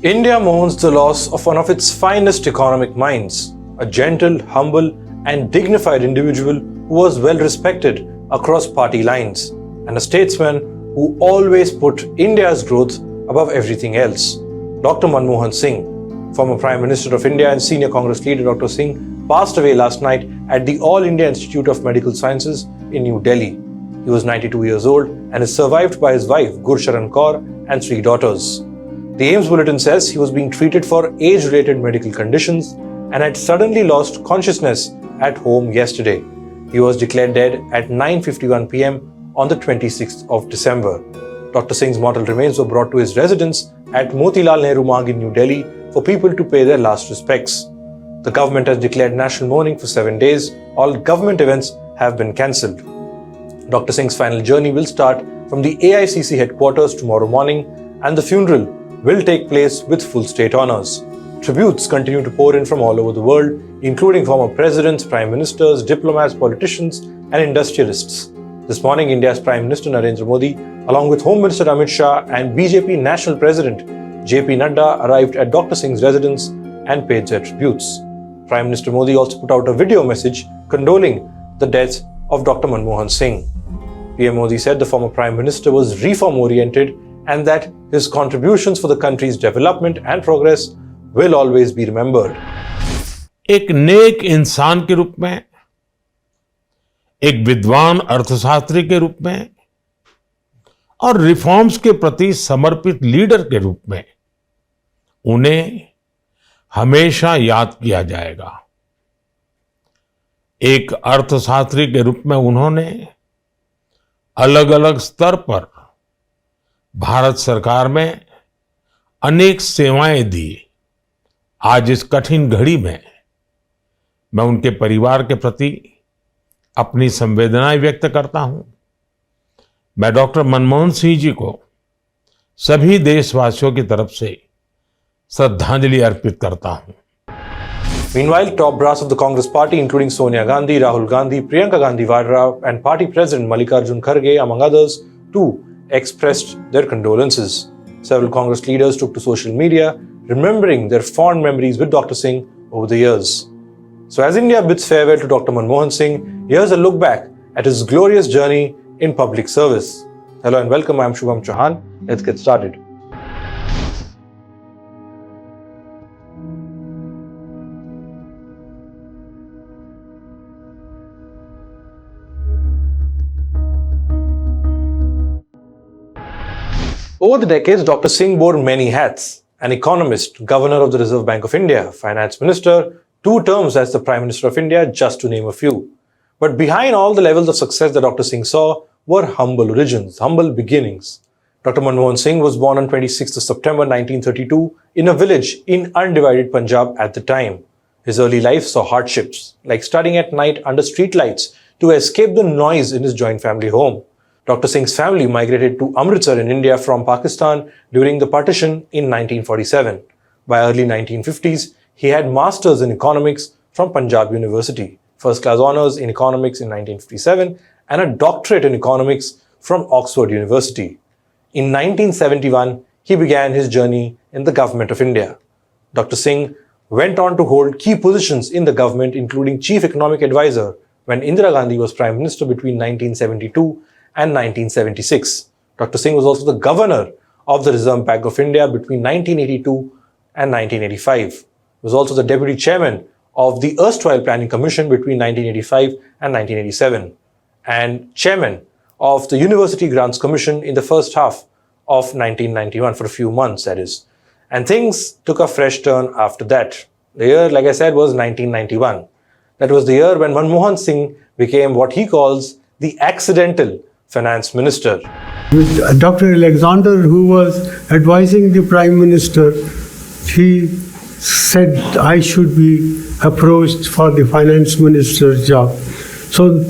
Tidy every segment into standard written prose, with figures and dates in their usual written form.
India mourns the loss of one of its finest economic minds, a gentle, humble, and dignified individual who was well respected across party lines, and a statesman who always put India's growth above everything else. Dr. Manmohan Singh, former Prime Minister of India and senior Congress leader Dr. Singh, passed away last night at the All India Institute of Medical Sciences in New Delhi. He was 92 years old and is survived by his wife Gursharan Kaur and 3 daughters. The AIMS bulletin says he was being treated for age-related medical conditions and had suddenly lost consciousness at home yesterday. He was declared dead at 9:51 p.m. on the 26th of December. Dr. Singh's mortal remains were brought to his residence at Motilal Nehru Marg in New Delhi for people to pay their last respects. The government has declared national mourning for 7 days. All government events have been cancelled. Dr. Singh's final journey will start from the AICC headquarters tomorrow morning, and the funeral will take place with full state honours. Tributes continue to pour in from all over the world, including former presidents, prime ministers, diplomats, politicians, and industrialists. This morning, India's Prime Minister Narendra Modi, along with Home Minister Amit Shah and BJP National President JP Nadda, arrived at Dr. Singh's residence and paid their tributes. Prime Minister Modi also put out a video message condoling the death of Dr. Manmohan Singh. PM Modi said the former Prime Minister was reform-oriented and that his contributions for the country's development and progress will always be remembered. एक नेक इंसान के रूप में, एक विद्वान अर्थशास्त्री के रूप में और रिफॉर्म्स के प्रति समर्पित लीडर के रूप में उन्हें हमेशा याद किया जाएगा। एक अर्थशास्त्री के रूप में उन्होंने अलग अलग स्तर पर भारत सरकार में अनेक सेवाएं दी। आज इस कठिन घड़ी में मैं उनके परिवार के प्रति अपनी संवेदनाएं व्यक्त करता हूं। मैं डॉक्टर मनमोहन सिंह जी को सभी देशवासियों की तरफ से श्रद्धांजलि अर्पित करता हूं। Meanwhile, top brass of the Congress party, including Sonia Gandhi, Rahul Gandhi, Priyanka Gandhi Vadra, and party president Mallikarjun Kharge, among others, too expressed their condolences. Several Congress leaders took to social media, remembering their fond memories with Dr. Singh over the years. So as India bids farewell to Dr. Manmohan Singh, here's a look back at his glorious journey in public service. Hello and welcome, I'm Shubham Chohan. Let's get started. Over the decades, Dr. Singh wore many hats. An economist, governor of the Reserve Bank of India, finance minister, 2 terms as the Prime Minister of India, just to name a few. But behind all the levels of success that Dr. Singh saw were humble origins, humble beginnings. Dr. Manmohan Singh was born on 26th of September 1932 in a village in undivided Punjab at the time. His early life saw hardships, like studying at night under streetlights to escape the noise in his joint family home. Dr. Singh's family migrated to Amritsar in India from Pakistan during the partition in 1947. By early 1950s, he had masters in economics from Punjab University, first-class honours in economics in 1957, and a doctorate in economics from Oxford University. In 1971, he began his journey in the government of India. Dr. Singh went on to hold key positions in the government, including Chief Economic Advisor when Indira Gandhi was Prime Minister between 1972 and 1976. Dr. Singh was also the governor of the Reserve Bank of India between 1982 and 1985. He was also the deputy chairman of the erstwhile Planning Commission between 1985 and 1987 and chairman of the University Grants Commission in the first half of 1991 for a few months, that is. And things took a fresh turn after that. The year, like I said, was 1991. That was the year when Manmohan Singh became what he calls the accidental finance minister. Dr. Alexander, who was advising the Prime Minister, he said I should be approached for the finance minister's job. So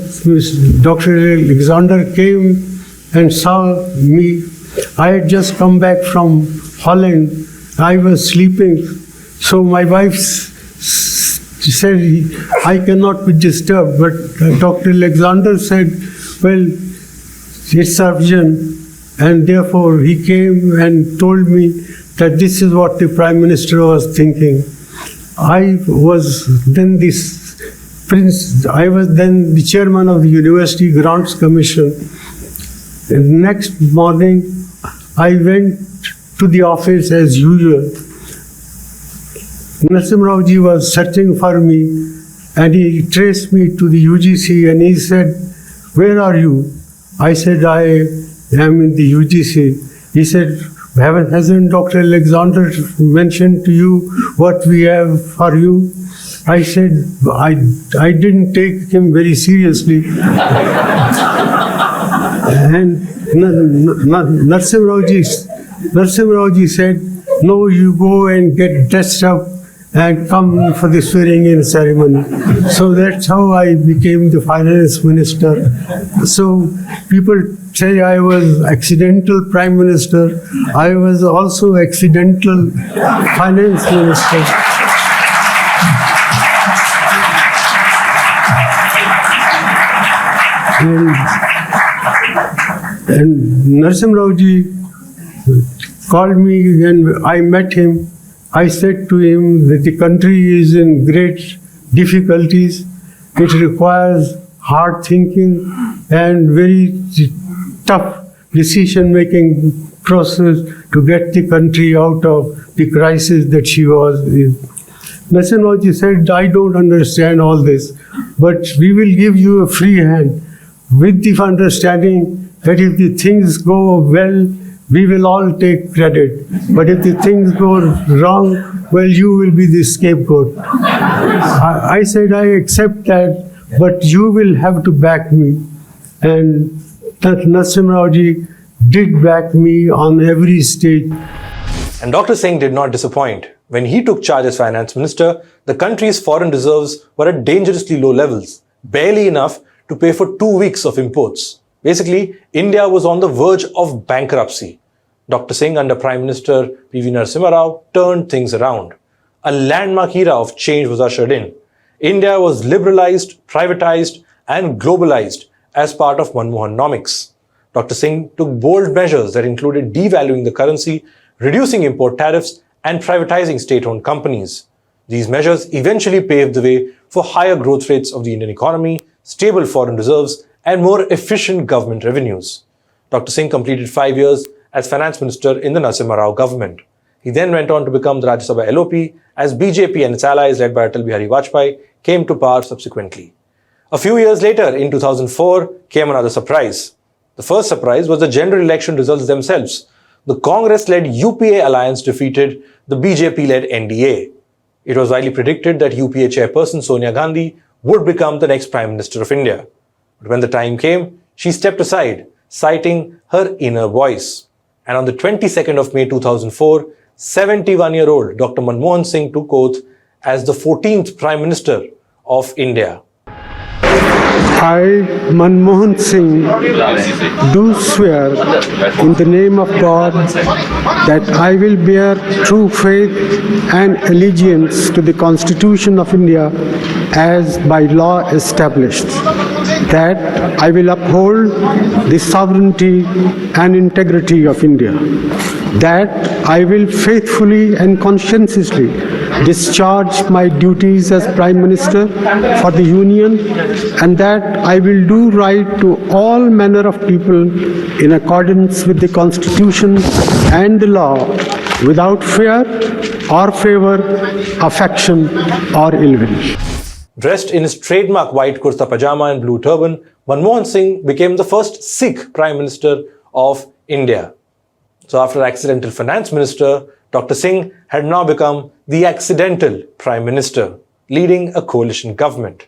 Dr. Alexander came and saw me. I had just come back from Holland. I was sleeping. So my wife said, I cannot be disturbed. But Dr. Alexander said, well, it's urgent, and therefore he came and told me that this is what the Prime Minister was thinking. I was then the chairman of the University Grants Commission. The next morning, I went to the office as usual. Narasimha Rao ji was searching for me, and he traced me to the UGC, and he said, "Where are you?" I said, "I am in the UGC." He said, "Hasn't Dr. Alexander mentioned to you what we have for you?" I said, I didn't take him very seriously. And Narasimha Rao ji said, "No, you go and get dressed up and come for the swearing-in ceremony." So that's how I became the finance minister. So people say I was accidental prime minister. I was also accidental finance minister. And Narasimha Rao ji called me and I met him. I said to him that the country is in great difficulties. It requires hard thinking and very tough decision-making process to get the country out of the crisis that she was in. Narasimha Rao ji said, "I don't understand all this, but we will give you a free hand with the understanding that if the things go well, we will all take credit. But if the things go wrong, well, you will be the scapegoat." I said, "I accept that, but you will have to back me." And Narasimha Rao ji did back me on every stage. And Dr. Singh did not disappoint. When he took charge as finance minister, the country's foreign reserves were at dangerously low levels, barely enough to pay for 2 weeks of imports. Basically, India was on the verge of bankruptcy. Dr. Singh under Prime Minister PM Narasimha Rao turned things around. A landmark era of change was ushered in. India was liberalized, privatized, and globalized as part of Manmohanomics. Dr. Singh took bold measures that included devaluing the currency, reducing import tariffs, and privatizing state-owned companies. These measures eventually paved the way for higher growth rates of the Indian economy, stable foreign reserves, and more efficient government revenues. Dr. Singh completed 5 years as finance minister in the Narasimha Rao government. He then went on to become the Rajya Sabha LOP as BJP and its allies led by Atal Bihari Vajpayee came to power subsequently. A few years later, in 2004, came another surprise. The first surprise was the general election results themselves. The Congress-led UPA alliance defeated the BJP-led NDA. It was widely predicted that UPA chairperson Sonia Gandhi would become the next Prime Minister of India. But when the time came, she stepped aside, citing her inner voice. And on the 22nd of May 2004, 71-year-old Dr. Manmohan Singh took oath as the 14th Prime Minister of India. I, Manmohan Singh, do swear in the name of God that I will bear true faith and allegiance to the Constitution of India as by law established, that I will uphold the sovereignty and integrity of India, that I will faithfully and conscientiously discharge my duties as Prime Minister for the Union, and that I will do right to all manner of people in accordance with the Constitution and the law, without fear or favor, affection or ill will. Dressed in his trademark white kurta pajama and blue turban, Manmohan Singh became the first Sikh Prime Minister of India. So after accidental finance minister, Dr. Singh had now become the accidental Prime Minister, leading a coalition government.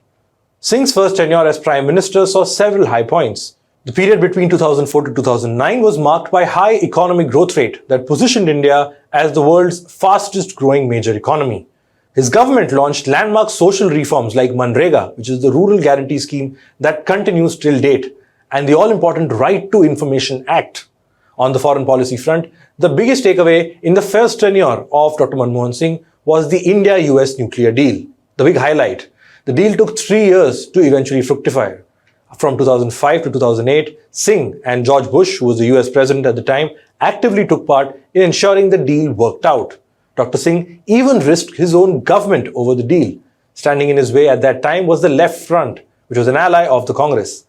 Singh's first tenure as Prime Minister saw several high points. The period between 2004 to 2009 was marked by high economic growth rate that positioned India as the world's fastest growing major economy. His government launched landmark social reforms like Manrega, which is the rural guarantee scheme that continues till date, and the all-important Right to Information Act. On the foreign policy front, the biggest takeaway in the first tenure of Dr. Manmohan Singh was the India-US nuclear deal. The big highlight. The deal took 3 years to eventually fructify. From 2005 to 2008, Singh and George Bush, who was the US president at the time, actively took part in ensuring the deal worked out. Dr. Singh even risked his own government over the deal. Standing in his way at that time was the Left Front, which was an ally of the Congress.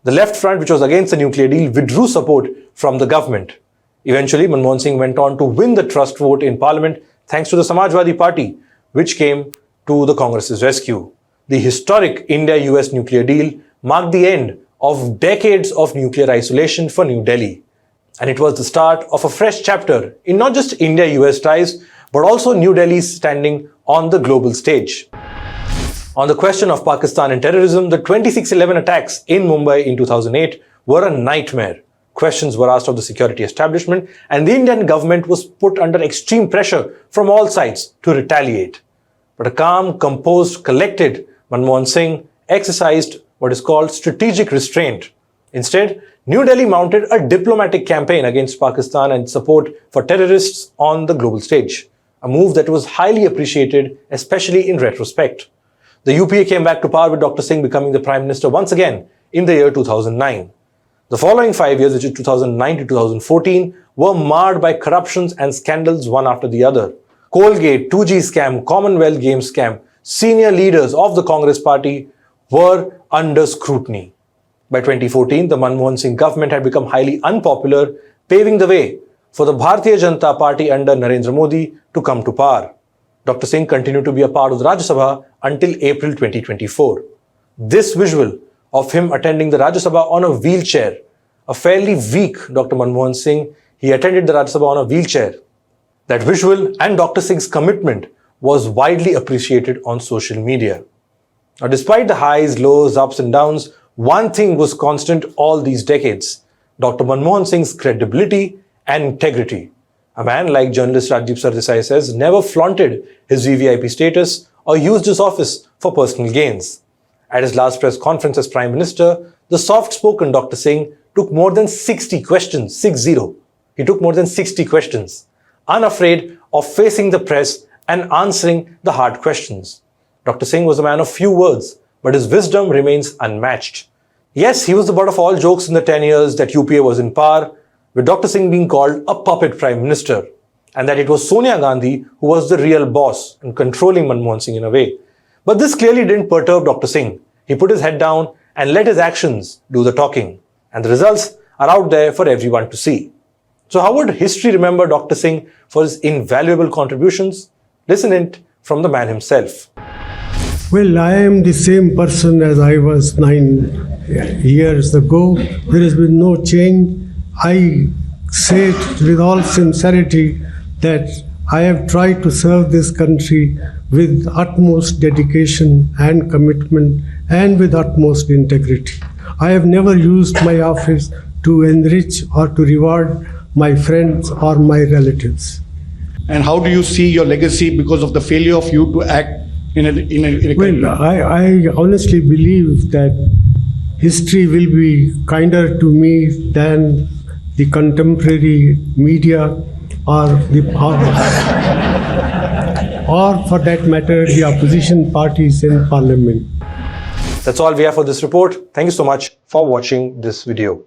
The Left Front, which was against the nuclear deal, withdrew support from the government. Eventually, Manmohan Singh went on to win the trust vote in Parliament thanks to the Samajwadi Party, which came to the Congress's rescue. The historic India-US nuclear deal marked the end of decades of nuclear isolation for New Delhi. And it was the start of a fresh chapter in not just India-US ties, but also New Delhi's standing on the global stage. On the question of Pakistan and terrorism, the 26/11 attacks in Mumbai in 2008 were a nightmare. Questions were asked of the security establishment, and the Indian government was put under extreme pressure from all sides to retaliate. But a calm, composed, collected Manmohan Singh exercised what is called strategic restraint. Instead, New Delhi mounted a diplomatic campaign against Pakistan and support for terrorists on the global stage, a move that was highly appreciated, especially in retrospect. The UPA came back to power with Dr. Singh becoming the Prime Minister once again in the year 2009. The following 5 years, which is 2009 to 2014, were marred by corruptions and scandals one after the other. Colgate, 2G scam, Commonwealth Games scam, senior leaders of the Congress party were under scrutiny. By 2014, the Manmohan Singh government had become highly unpopular, paving the way for the Bharatiya Janata Party under Narendra Modi to come to power. Dr. Singh continued to be a part of the Rajya Sabha until April 2024. This visual of him attending the Rajya Sabha on a wheelchair, a fairly weak Dr. Manmohan Singh, he attended the Rajya Sabha on a wheelchair. That visual and Dr. Singh's commitment was widely appreciated on social media. Now, despite the highs, lows, ups and downs, one thing was constant all these decades: Dr. Manmohan Singh's credibility and integrity. A man, like journalist Rajdeep Sardesai says, never flaunted his VVIP status or used his office for personal gains. At his last press conference as Prime Minister, the soft-spoken Dr. Singh took more than 60 questions, 6-0. He took more than 60 questions, unafraid of facing the press and answering the hard questions. Dr. Singh was a man of few words, but his wisdom remains unmatched. Yes, he was the butt of all jokes in the 10 years that UPA was in power, with Dr. Singh being called a puppet Prime Minister, and that it was Sonia Gandhi who was the real boss and controlling Manmohan Singh in a way. But this clearly didn't perturb Dr. Singh. He put his head down and let his actions do the talking. And the results are out there for everyone to see. So how would history remember Dr. Singh for his invaluable contributions? Listen it from the man himself. Well, I am the same person as I was 9 years ago. There has been no change. I say it with all sincerity that I have tried to serve this country with utmost dedication and commitment and with utmost integrity. I have never used my office to enrich or to reward my friends or my relatives. And how do you see your legacy because of the failure of you to act in a Well, I honestly believe that history will be kinder to me than the contemporary media or for that matter, the opposition parties in parliament. That's all we have for this report. Thank you so much for watching this video.